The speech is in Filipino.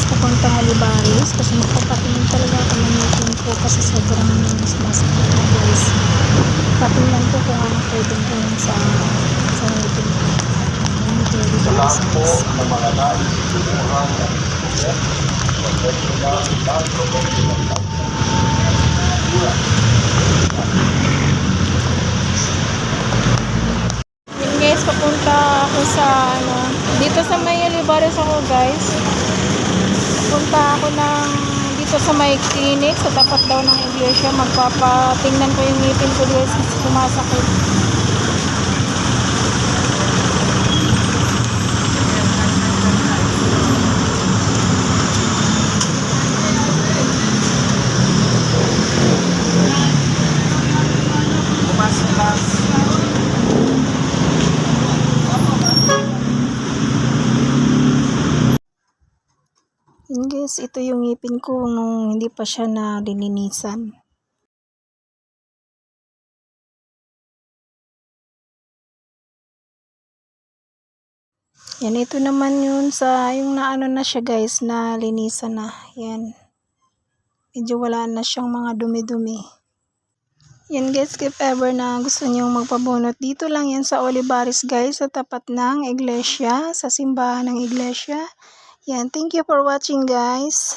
pupuntang Olivares kasi magpapatingin talaga ako ng ngipin ko kasi sobrang sumasakit na guys. Patingnan ko kung ano pwedeng gawin sa ngipin ko. Ayan, pwede Sa guys. lahat po ng mga nais kumuhang yun guys, papunta ako sa dito sa may Olivares ako guys. Papunta ako dito sa may clinic sa tapat daw ng iglesia. Magpapatingnan ko yung ngipin ko guys kasi sumasakit. Yun guys, ito yung ngipin ko nung hindi pa siya nalilinisan. Yan, ito naman yun sa yung naano na siya guys, nalinisan na. Yan. Medyo wala na siyang mga dumi-dumi. Yan guys, if ever na gusto niyong magpabunot, dito lang yan sa Olivares guys, sa tapat ng iglesia, sa simbahan ng iglesia. Yan, thank you for watching guys.